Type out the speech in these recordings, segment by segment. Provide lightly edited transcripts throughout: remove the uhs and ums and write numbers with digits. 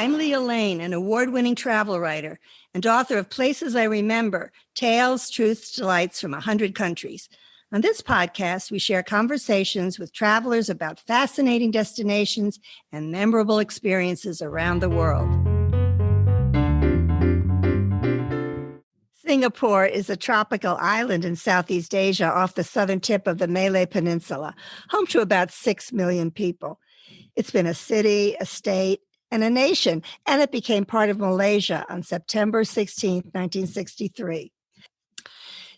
I'm Leah Lane, an award-winning travel writer and author of Places I Remember, Tales, Truths, Delights from 100 Countries. On this podcast, we share conversations with travelers about fascinating destinations and memorable experiences around the world. Singapore is a tropical island in Southeast Asia off the southern tip of the Malay Peninsula, home to about 6 million people. It's been a city, a state, and a nation, and it became part of Malaysia on September 16, 1963.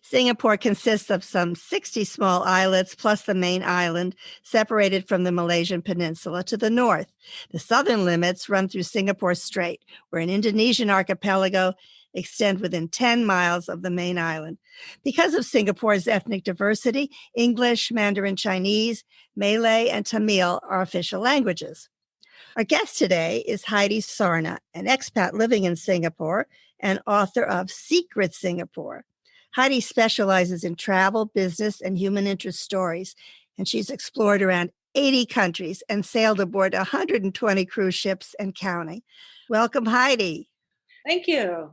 Singapore consists of some 60 small islets plus the main island, separated from the Malaysian peninsula to the north. The southern limits run through Singapore Strait, where an Indonesian archipelago extend within 10 miles of the main island. Because of Singapore's ethnic diversity, English, Mandarin Chinese, Malay, and Tamil are official languages. Our guest today is Heidi Sarna, an expat living in Singapore and author of Secret Singapore. Heidi specializes in travel, business, and human interest stories, and she's explored around 80 countries and sailed aboard 120 cruise ships and counting. Welcome, Heidi. Thank you.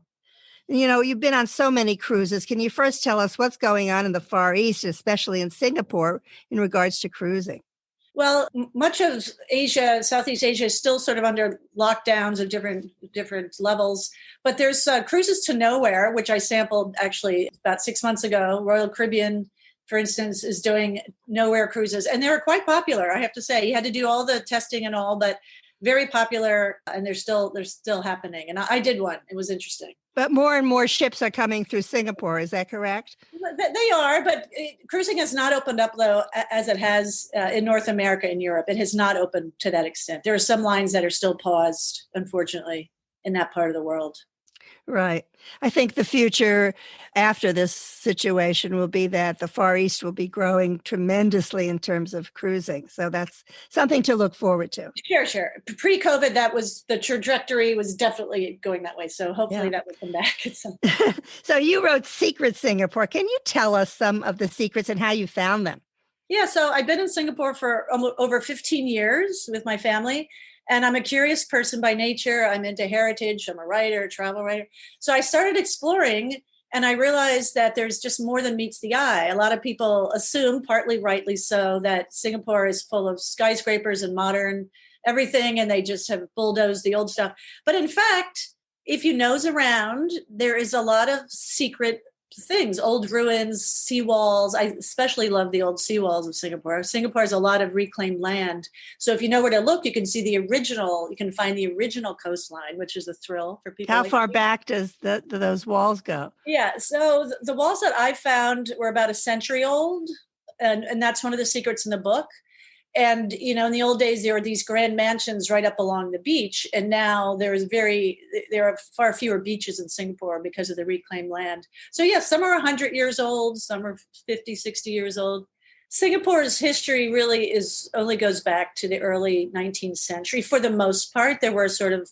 You know, you've been on so many cruises. Can you first tell us what's going on in the Far East, especially in Singapore, in regards to cruising? Well, much of Asia, Southeast Asia, is still sort of under lockdowns of different levels. But there's cruises to nowhere, which I sampled actually about 6 months ago. Royal Caribbean, for instance, is doing nowhere cruises. And they were quite popular, I have to say. You had to do all the testing and all, but very popular. And they're still happening. And I did one. It was interesting. But more and more ships are coming through Singapore. Is that correct? They are, but cruising has not opened up, though, as it has in North America and Europe. It has not opened to that extent. There are some lines that are still paused, unfortunately, in that part of the world. Right. I think the future after this situation will be that the Far East will be growing tremendously in terms of cruising. So that's something to look forward to. Sure. Pre-COVID, the trajectory was definitely going that way. So hopefully that will come back at some point. So you wrote Secret Singapore. Can you tell us some of the secrets and how you found them? Yeah, so I've been in Singapore for over 15 years with my family. And I'm a curious person by nature. I'm into heritage. I'm a writer, travel writer. So I started exploring and I realized that there's just more than meets the eye. A lot of people assume, partly rightly so, that Singapore is full of skyscrapers and modern everything, and they just have bulldozed the old stuff. But in fact, if you nose around, there is a lot of secret things, old ruins, seawalls. I especially love the old seawalls of Singapore. Singapore has a lot of reclaimed land. So if you know where to look, you can find the original coastline, which is a thrill for people. How far back do those walls go? Yeah, so the walls that I found were about a century old. And that's one of the secrets in the book. And, you know, in the old days, there were these grand mansions right up along the beach. And now there are far fewer beaches in Singapore because of the reclaimed land. So, yes, some are 100 years old, some are 50, 60 years old. Singapore's history really only goes back to the early 19th century. For the most part, there were sort of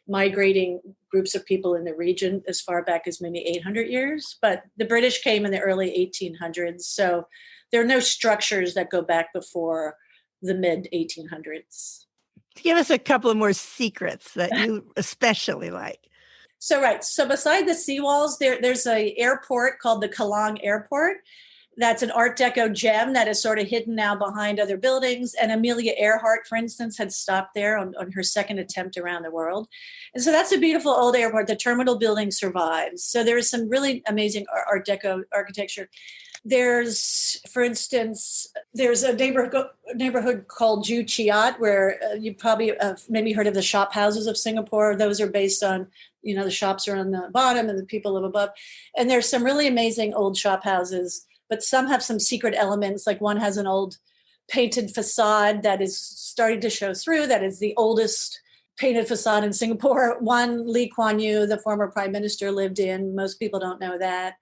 migrating groups of people in the region as far back as maybe 800 years. But the British came in the early 1800s. So there are no structures that go back before the mid 1800s. Give us a couple of more secrets that you especially like. So beside the seawalls, there's an airport called the Kallang Airport. That's an Art Deco gem that is sort of hidden now behind other buildings. And Amelia Earhart, for instance, had stopped there on her second attempt around the world. And so that's a beautiful old airport. The terminal building survives. So there is some really amazing Art Deco architecture. There's, for instance, there's a neighborhood called Joo Chiat, where you probably maybe heard of the shop houses of Singapore. Those are based on, you know, the shops are on the bottom and the people live above. And there's some really amazing old shop houses, but some have some secret elements. Like one has an old painted facade that is starting to show through. That is the oldest painted facade in Singapore. One, Lee Kuan Yew, the former prime minister, lived in. Most people don't know that.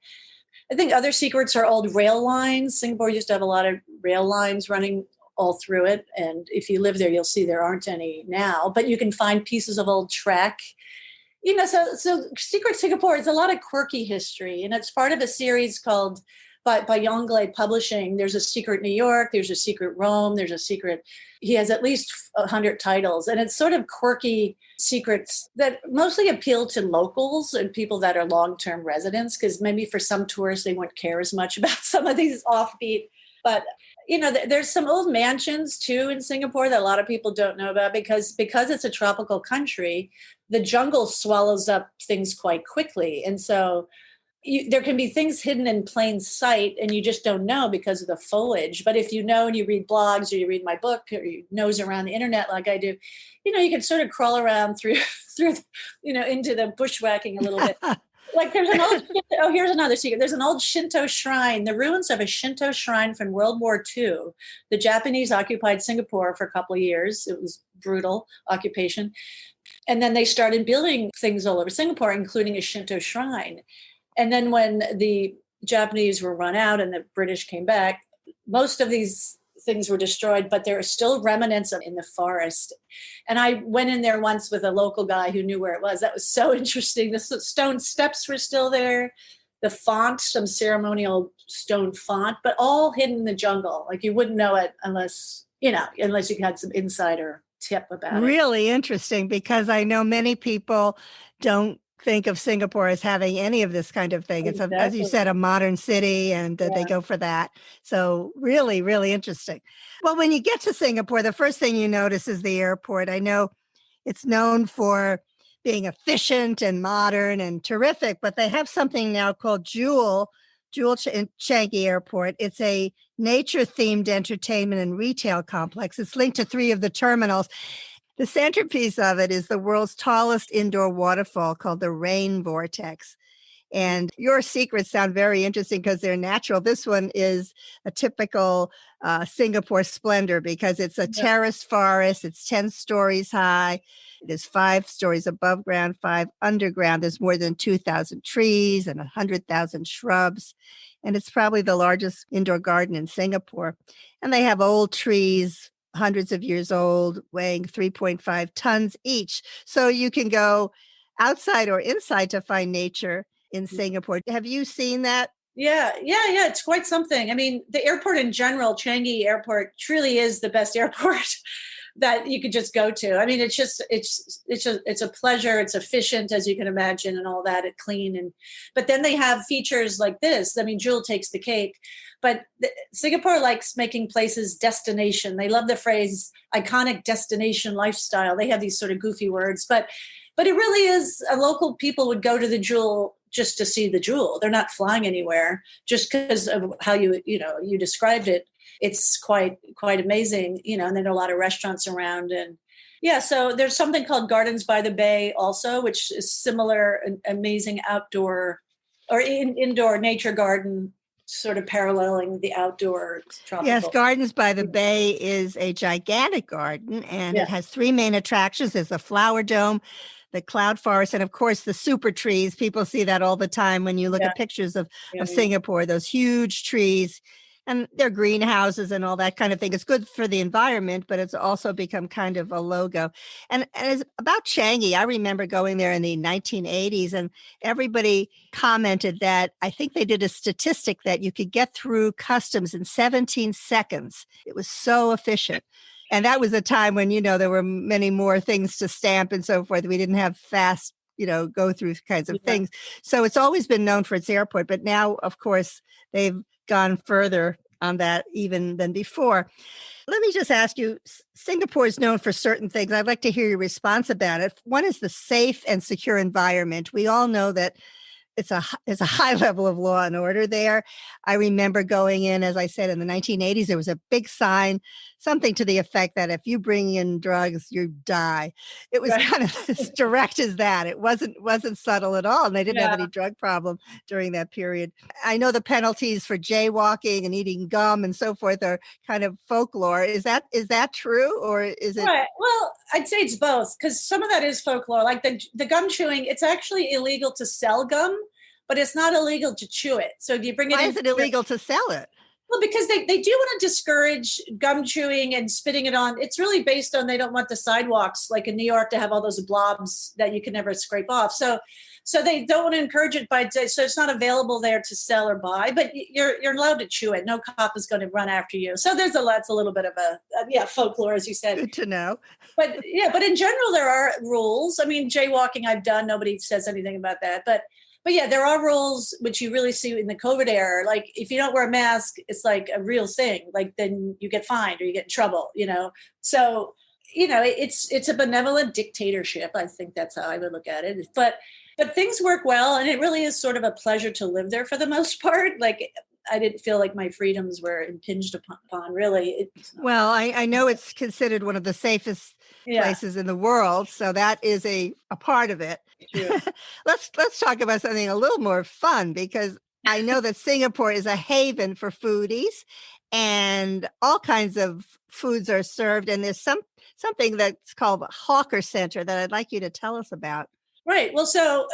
I think other secrets are old rail lines. Singapore used to have a lot of rail lines running all through it. And if you live there, you'll see there aren't any now. But you can find pieces of old track. You know, so Secret Singapore is a lot of quirky history. And it's part of a series called by Yongle Publishing. There's a secret New York, there's a secret Rome, there's a secret. He has at least 100 titles, and it's sort of quirky secrets that mostly appeal to locals and people that are long-term residents, because maybe for some tourists, they won't care as much about some of these offbeat. But, there's some old mansions too in Singapore that a lot of people don't know about because it's a tropical country, the jungle swallows up things quite quickly. And so there can be things hidden in plain sight and you just don't know because of the foliage. But if you know and you read blogs or you read my book or you nose around the internet like I do, you can sort of crawl around through, into the bushwhacking a little bit. Like there's an old, here's another secret. There's an old Shinto shrine, the ruins of a Shinto shrine from World War II. The Japanese occupied Singapore for a couple of years. It was brutal occupation. And then they started building things all over Singapore, including a Shinto shrine. And then when the Japanese were run out and the British came back, most of these things were destroyed, but there are still remnants in the forest. And I went in there once with a local guy who knew where it was. That was so interesting. The stone steps were still there, the font, some ceremonial stone font, but all hidden in the jungle. Like you wouldn't know it unless you had some insider tip about it. Really interesting, because I know many people don't think of Singapore as having any of this kind of thing. Exactly. It's, as you said, a modern city, and they go for that. So really, really interesting. Well, when you get to Singapore, the first thing you notice is the airport. I know it's known for being efficient and modern and terrific, but they have something now called Jewel Changi Airport. It's a nature-themed entertainment and retail complex. It's linked to 3 of the terminals. The centerpiece of it is the world's tallest indoor waterfall called the Rain Vortex. And your secrets sound very interesting because they're natural. This one is a typical Singapore splendor because it's a terraced forest. It's 10 stories high. It is 5 stories above ground, 5 underground. There's more than 2,000 trees and 100,000 shrubs. And it's probably the largest indoor garden in Singapore. And they have old trees, hundreds of years old, weighing 3.5 tons each. So you can go outside or inside to find nature in Singapore. Have you seen that? Yeah. It's quite something. I mean, the airport in general, Changi Airport, truly is the best airport that you could just go to. I mean, it's a pleasure. It's efficient, as you can imagine, and all that. It's clean, but then they have features like this. I mean, Jewel takes the cake. But Singapore likes making places destination. They love the phrase iconic destination lifestyle. They have these sort of goofy words, but it really is. Local people would go to the Jewel just to see the Jewel. They're not flying anywhere just because of how you described it. It's quite amazing, and there are a lot of restaurants around. And so there's something called Gardens by the Bay also, which is similar, an amazing outdoor or indoor nature garden, sort of paralleling the outdoor tropical. Yes, Gardens by the Bay is a gigantic garden, and it has 3 main attractions. There's a flower dome, the cloud forest, and of course the super trees. People see that all the time when you look at pictures of Singapore, those huge trees. And they're greenhouses and all that kind of thing. It's good for the environment, but it's also become kind of a logo. And as about Changi, I remember going there in the 1980s, and everybody commented that I think they did a statistic that you could get through customs in 17 seconds. It was so efficient. And that was a time when, there were many more things to stamp and so forth. We didn't have fast, go through kinds of things. So it's always been known for its airport. But now, of course, they've gone further on that even than before. Let me just ask you, Singapore is known for certain things. I'd like to hear your response about it. One is the safe and secure environment. We all know that it's a high level of law and order there. I remember going in, as I said, in the 1980s, there was a big sign, something to the effect that if you bring in drugs, you die. It was kind of as direct as that. It wasn't subtle at all. And they didn't have any drug problem during that period. I know the penalties for jaywalking and eating gum and so forth are kind of folklore. Is that true, or is it? Right. Well, I'd say it's both, because some of that is folklore. Like the gum chewing, it's actually illegal to sell gum, but it's not illegal to chew it. So if you bring it Why is it illegal to sell it? Well, because they do want to discourage gum chewing and spitting it on. It's really based on they don't want the sidewalks, like in New York, to have all those blobs that you can never scrape off. So they don't want to encourage it so it's not available there to sell or buy, but you're allowed to chew it. No cop is going to run after you. So that's a little bit of folklore, as you said. Good to know. But in general, there are rules. I mean, jaywalking I've done. Nobody says anything about that. But yeah, there are rules which you really see in the COVID era. Like if you don't wear a mask, it's like a real thing. Like then you get fined or you get in trouble, So, it's a benevolent dictatorship. I think that's how I would look at it. But things work well, and it really is sort of a pleasure to live there for the most part. Like I didn't feel like my freedoms were impinged upon, really. Well, I know it's considered one of the safest places in the world, so that is a part of it. Let's talk about something a little more fun, because I know that Singapore is a haven for foodies, and all kinds of foods are served, and there's something that's called a hawker center that I'd like you to tell us about. Right. Well, so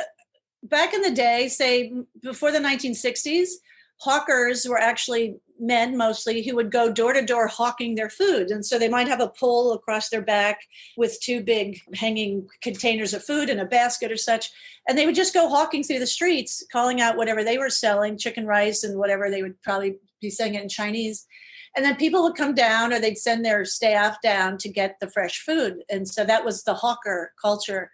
back in the day, say before the 1960s, hawkers were actually men mostly who would go door to door hawking their food. And so they might have a pole across their back with two big hanging containers of food in a basket or such. And they would just go hawking through the streets, calling out whatever they were selling, chicken rice and whatever they would probably be selling it in Chinese. And then people would come down, or they'd send their staff down to get the fresh food. And so that was the hawker culture.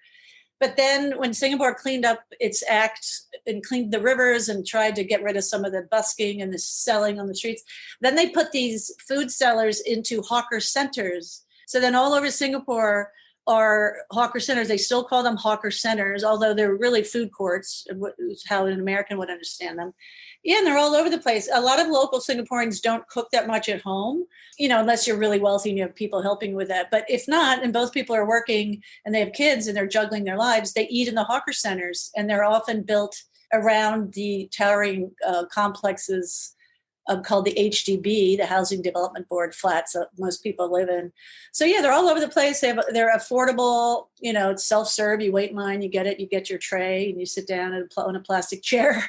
But then when Singapore cleaned up its act and cleaned the rivers and tried to get rid of some of the busking and the selling on the streets, then they put these food sellers into hawker centers. So then all over Singapore are hawker centers. They still call them hawker centers, although they're really food courts, how an American would understand them. Yeah, and they're all over the place. A lot of local Singaporeans don't cook that much at home, unless you're really wealthy and you have people helping with that. But if not, and both people are working and they have kids and they're juggling their lives, they eat in the hawker centers, and they're often built around the towering complexes called the HDB, the Housing Development Board flats that most people live in. So yeah, they're all over the place. They're affordable. It's self-serve. You wait in line, you get your tray, and you sit down on a plastic chair.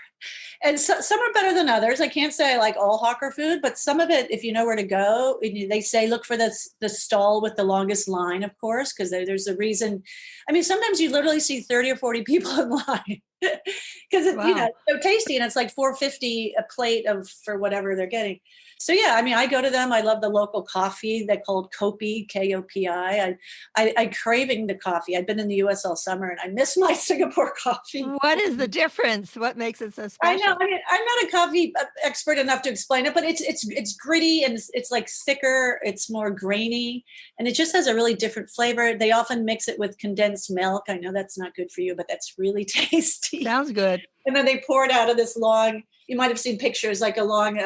And so, some are better than others. I can't say I like all hawker food, but some of it, if you know where to go, they say look for the stall with the longest line, of course, because there's a reason. I mean, sometimes you literally see 30 or 40 people in line because it's so tasty, and it's like $4.50 a plate for whatever they're getting. So yeah, I mean, I go to them. I love the local coffee. They're called Kopi, Kopi. I'm craving the coffee. I've been in the U.S. all summer, and I miss my Singapore coffee. What is the difference? What makes it so special? I know. I mean, I'm not a coffee expert enough to explain it, but it's gritty, and it's like thicker. It's more grainy, and it just has a really different flavor. They often mix it with condensed milk. I know that's not good for you, but that's really tasty. Sounds good. And then they pour it out of this long. You might have seen pictures, like a long.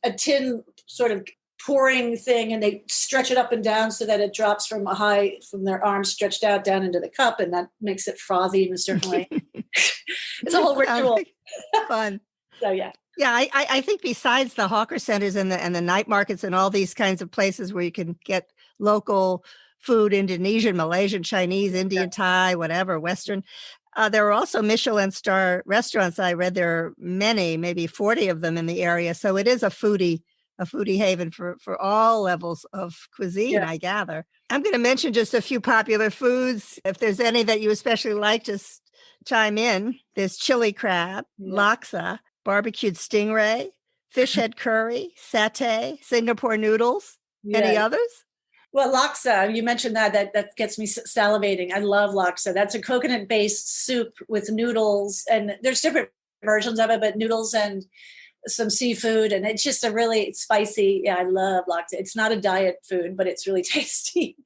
A tin sort of pouring thing, and they stretch it up and down so that it drops from their arms stretched out down into the cup, and that makes it frothy in a certain way. It's a whole ritual. Fun. So yeah. Yeah, I think besides the hawker centers and the night markets and all these kinds of places where you can get local food, Indonesian, Malaysian, Chinese, Indian, Thai, whatever, Western. There are also Michelin star restaurants. I read there are many, maybe 40 of them in the area. So it is a foodie haven for all levels of cuisine, I gather. I'm going to mention just a few popular foods. If there's any that you especially like, just chime in. There's chili crab, laksa, barbecued stingray, fish head curry, satay, Singapore noodles. Any others? Well, laksa, you mentioned that gets me salivating. I love laksa. That's a coconut-based soup with noodles, and there's different versions of it, but noodles and some seafood, and it's just a really spicy. Yeah, I love laksa. It's not a diet food, but it's really tasty.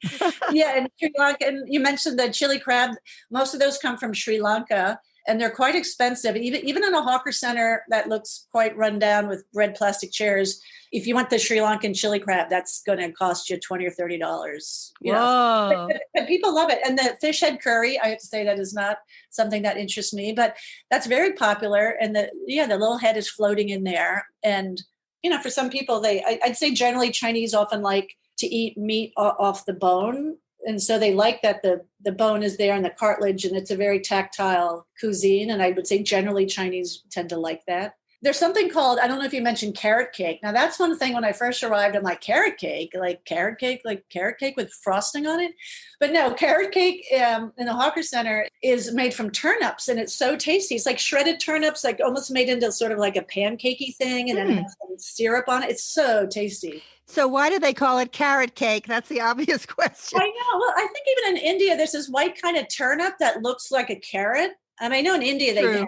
And Sri Lanka, and you mentioned the chili crab. Most of those come from Sri Lanka. And they're quite expensive. Even in a hawker center that looks quite run down with red plastic chairs, if you want the Sri Lankan chili crab, that's going to cost you $20 or $30. Whoa. But people love it. And the fish head curry, I have to say, that is not something that interests me, but that's very popular. And the little head is floating in there. And for some people, I'd say generally Chinese often like to eat meat off the bone. And so they like that the bone is there and the cartilage, and it's a very tactile cuisine. And I would say generally Chinese tend to like that. There's something called, I don't know if you mentioned carrot cake. Now that's one thing when I first arrived, I'm like carrot cake with frosting on it. But no, carrot cake in the Hawker Center is made from turnips and it's so tasty. It's like shredded turnips, like almost made into sort of like a pancakey thing. And then it has some syrup on it. It's so tasty. So why do they call it carrot cake? That's the obvious question. I know. Well, I think even in India, there's this white kind of turnip that looks like a carrot. I know in India they do.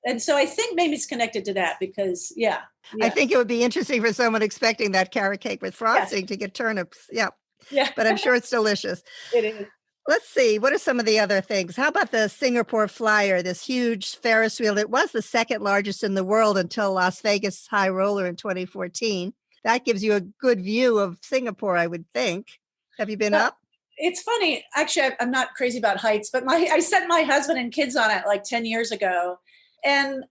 And so I think maybe it's connected to that because, yeah. I think it would be interesting for someone expecting that carrot cake with frosting to get turnips. Yeah. But I'm sure it's delicious. It is. Let's see. What are some of the other things? How about the Singapore Flyer, this huge Ferris wheel? It was the second largest in the world until Las Vegas High Roller in 2014. That gives you a good view of Singapore, I would think. Have you been up? It's funny. Actually, I'm not crazy about heights, but I sent my husband and kids on it like 10 years ago. And,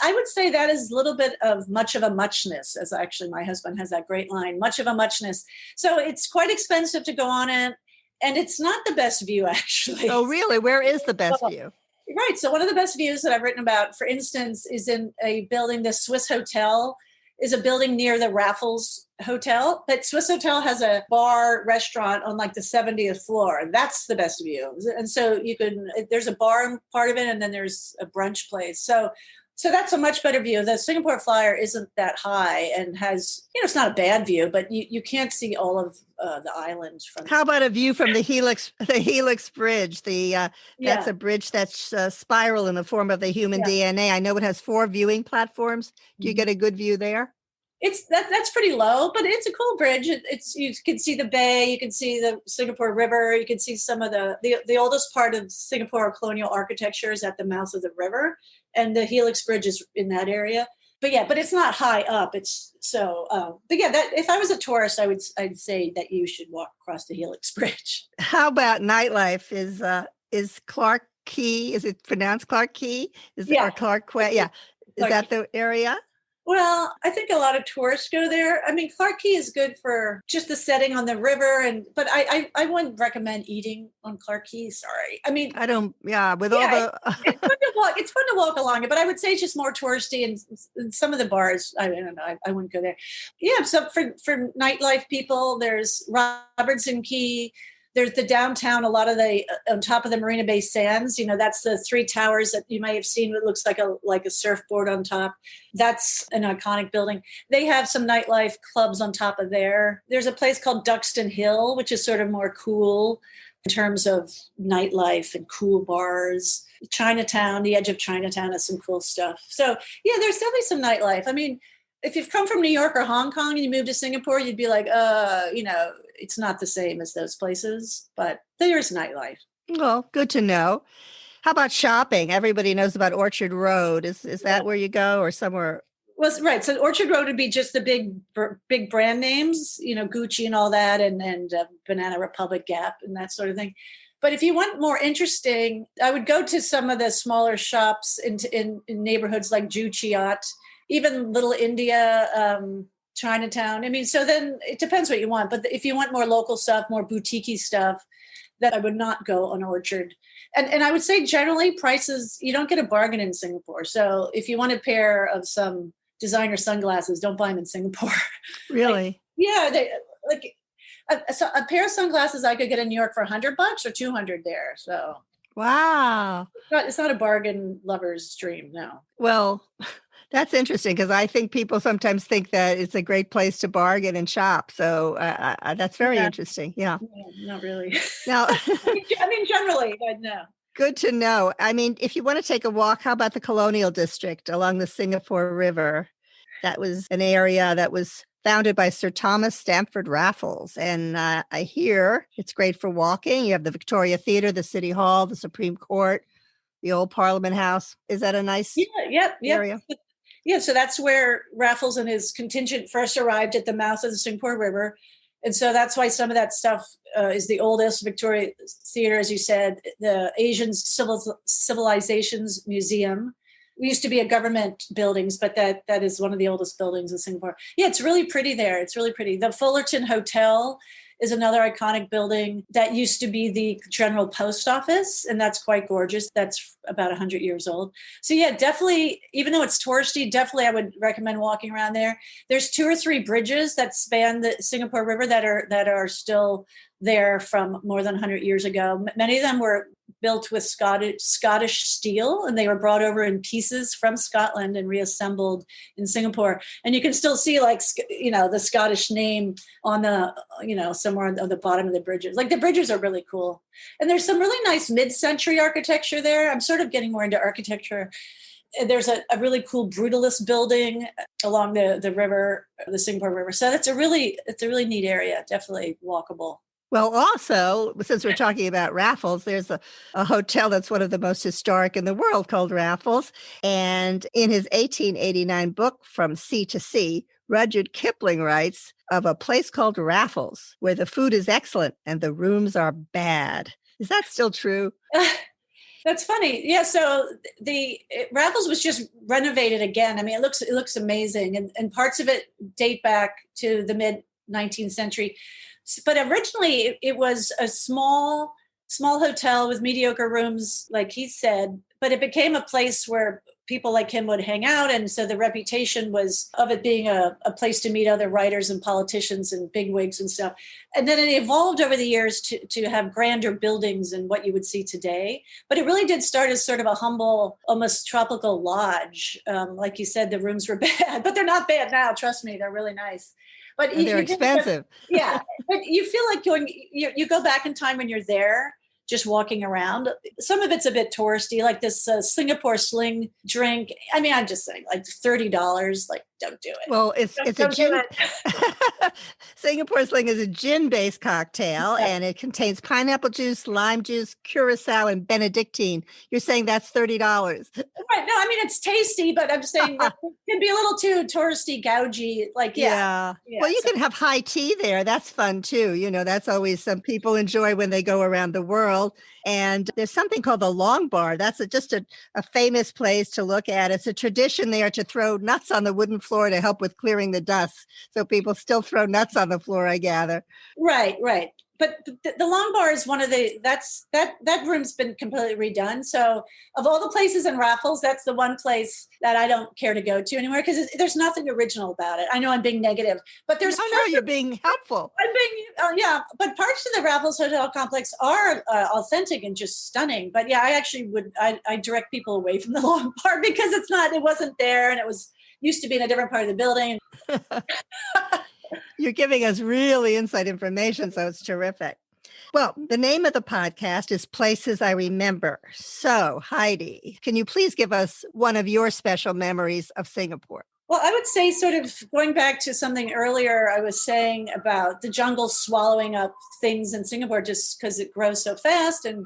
I would say that is a little bit of much of a muchness, as actually my husband has that great line, much of a muchness. So it's quite expensive to go on it. And it's not the best view, actually. Oh, really? Where is the best view? Right. So one of the best views that I've written about, for instance, is in a building, the Swiss Hotel is a building near the Raffles Hotel. But Swiss Hotel has a bar restaurant on like the 70th floor. And that's the best view. And so there's a bar part of it, and then there's a brunch place. So that's a much better view. The Singapore Flyer isn't that high and has, it's not a bad view, but you can't see all of the island from. How about a view from the Helix Bridge? That's a bridge that's spiral in the form of the human DNA. I know it has 4 viewing platforms. Do you get a good view there? That's pretty low, but it's a cool bridge. You can see the bay, you can see the Singapore River, you can see some of the oldest part of Singapore colonial architecture is at the mouth of the river, and the Helix Bridge is in that area. But it's not high up. It's so. That if I was a tourist, I'd say that you should walk across the Helix Bridge. How about nightlife? Is Clark Quay? Is it pronounced Clark Quay? Or Clark Quay? Yeah, is that the area? Well, I think a lot of tourists go there. I mean, Clark Quay is good for just the setting on the river, but I wouldn't recommend eating on Clark Quay. Sorry, I mean, I don't. Yeah, all the. It's fun to walk. It's fun to walk along it, but I would say it's just more touristy, and some of the bars, I don't know. I wouldn't go there. Yeah, so for nightlife people, there's Robertson Quay. There's the downtown, a lot of on top of the Marina Bay Sands, that's the 3 towers that you might have seen. It looks like a surfboard on top. That's an iconic building. They have some nightlife clubs on top of there. There's a place called Duxton Hill, which is sort of more cool in terms of nightlife and cool bars. Chinatown, the edge of Chinatown has some cool stuff. So yeah, there's definitely some nightlife. I mean, if you've come from New York or Hong Kong and you move to Singapore, you'd be like, it's not the same as those places, but there's nightlife. Well, good to know. How about shopping? Everybody knows about Orchard Road. Is that where you go or somewhere? Well, right. So Orchard Road would be just the big brand names, Gucci and all that, and Banana Republic, Gap, and that sort of thing. But if you want more interesting, I would go to some of the smaller shops in neighborhoods like Joo Chiat, even Little India, Chinatown. I mean, so then it depends what you want. But if you want more local stuff, more boutique-y stuff, that I would not go on Orchard. And I would say generally prices, you don't get a bargain in Singapore. So if you want a pair of some designer sunglasses, don't buy them in Singapore. Really? So a pair of sunglasses I could get in New York for $100 or $200 there. So wow, it's not a bargain lover's dream. No. Well, that's interesting because I think people sometimes think that it's a great place to bargain and shop. So that's very interesting. Yeah. No, not really. Now, I mean, generally, but no. Good to know. I mean, if you want to take a walk, how about the Colonial District along the Singapore River? That was an area that was founded by Sir Thomas Stamford Raffles. And I hear it's great for walking. You have the Victoria Theatre, the City Hall, the Supreme Court, the old Parliament House. Is that a nice area? Yeah, so that's where Raffles and his contingent first arrived at the mouth of the Singapore River. And so that's why some of that stuff is the oldest. Victoria Theatre, as you said, the Asian Civilizations Museum. We used to be a government buildings, but that is one of the oldest buildings in Singapore. Yeah, it's really pretty there. It's really pretty. The Fullerton Hotel is another iconic building that used to be the General Post Office, and that's quite gorgeous. That's about 100 years old. So yeah, definitely, even though it's touristy, definitely I would recommend walking around there. There's 2 or 3 bridges that span the Singapore River that are still there from more than 100 years ago. Many of them were built with Scottish steel, and they were brought over in pieces from Scotland and reassembled in Singapore. And you can still see, like, the Scottish name on the, somewhere on the bottom of the bridges. Like, the bridges are really cool. And there's some really nice mid-century architecture there. I'm sort of getting more into architecture. There's a really cool brutalist building along the river, the Singapore River. So it's a really neat area, definitely walkable. Well, also, since we're talking about Raffles, there's a hotel that's one of the most historic in the world called Raffles. And in his 1889 book, From Sea to Sea, Rudyard Kipling writes of a place called Raffles, where the food is excellent and the rooms are bad. Is that still true? That's funny. Yeah. So the Raffles was just renovated again. I mean, it looks amazing, and parts of it date back to the mid 19th century. But originally it was a small hotel with mediocre rooms, like he said, but it became a place where people like him would hang out. And so the reputation was of it being a place to meet other writers and politicians and bigwigs and stuff. And then it evolved over the years to have grander buildings and what you would see today. But it really did start as sort of a humble, almost tropical lodge. Like you said, the rooms were bad, but they're not bad now. Trust me, they're really nice. But they're expensive. Yeah. But you feel like you go back in time when you're there, just walking around. Some of it's a bit touristy, like this Singapore sling drink. I mean, I'm just saying, like $30, like, don't do it. Well, it's a gin. Singapore sling is a gin-based cocktail, and it contains pineapple juice, lime juice, curacao, and Benedictine. You're saying that's $30. Right. No, I mean, it's tasty, but I'm saying that it can be a little too touristy, gougy. Like, yeah. Well, you can have high tea there. That's fun too. That's always some people enjoy when they go around the world. And there's something called the Long Bar. That's just a famous place to look at. It's a tradition there to throw nuts on the wooden floor to help with clearing the dust. So people still throw nuts on the floor, I gather. Right. But the Long Bar is one of that room's been completely redone. So of all the places in Raffles, that's the one place that I don't care to go to anymore because there's nothing original about it. I know I'm being negative, but there's you're being helpful. I'm being but parts of the Raffles Hotel complex are authentic and just stunning. But yeah, I actually I direct people away from the Long Bar because it wasn't there, and it was used to be in a different part of the building. You're giving us really inside information, so it's terrific. Well, the name of the podcast is Places I Remember. So, Heidi, can you please give us one of your special memories of Singapore? Well, I would say, sort of going back to something earlier I was saying about the jungle swallowing up things in Singapore just because it grows so fast and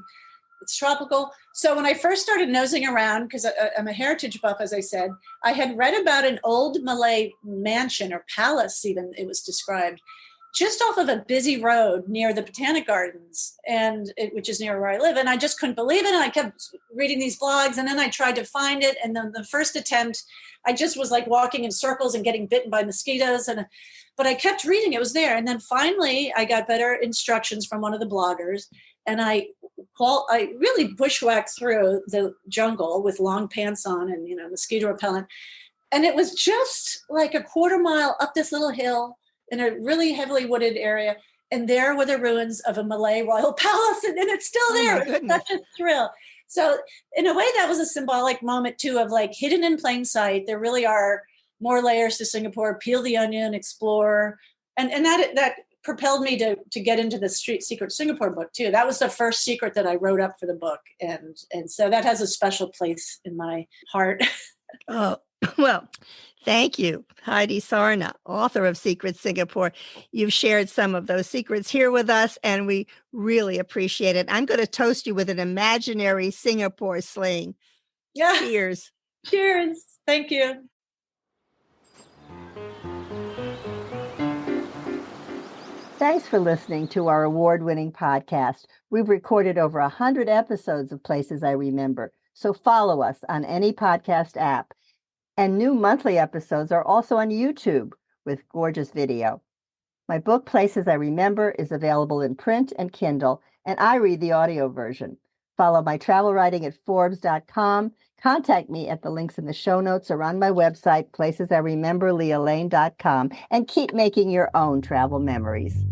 it's tropical. So when I first started nosing around, because I'm a heritage buff, as I said, I had read about an old Malay mansion or palace, even it was described, just off of a busy road near the Botanic Gardens, which is near where I live. And I just couldn't believe it. And I kept reading these blogs, and then I tried to find it. And then the first attempt, I just was like walking in circles and getting bitten by mosquitoes. But I kept reading, it was there. And then finally I got better instructions from one of the bloggers, and I really bushwhacked through the jungle with long pants on and, mosquito repellent. And it was just like a quarter mile up this little hill in a really heavily wooded area. And there were the ruins of a Malay royal palace. And it's still there. It's such a thrill. So in a way, that was a symbolic moment too, of like hidden in plain sight. There really are more layers to Singapore. Peel the onion, explore. And that propelled me to get into the Secret Singapore book too. That was the first secret that I wrote up for the book. And so that has a special place in my heart. Oh, well, thank you, Heidi Sarna, author of Secret Singapore. You've shared some of those secrets here with us, and we really appreciate it. I'm going to toast you with an imaginary Singapore sling. Yeah. Cheers. Cheers. Thank you. Thanks for listening to our award-winning podcast. We've recorded over 100 episodes of Places I Remember, so follow us on any podcast app. And new monthly episodes are also on YouTube with gorgeous video. My book, Places I Remember, is available in print and Kindle, and I read the audio version. Follow my travel writing at Forbes.com. Contact me at the links in the show notes or on my website, placesiremember, lealane.com, and keep making your own travel memories.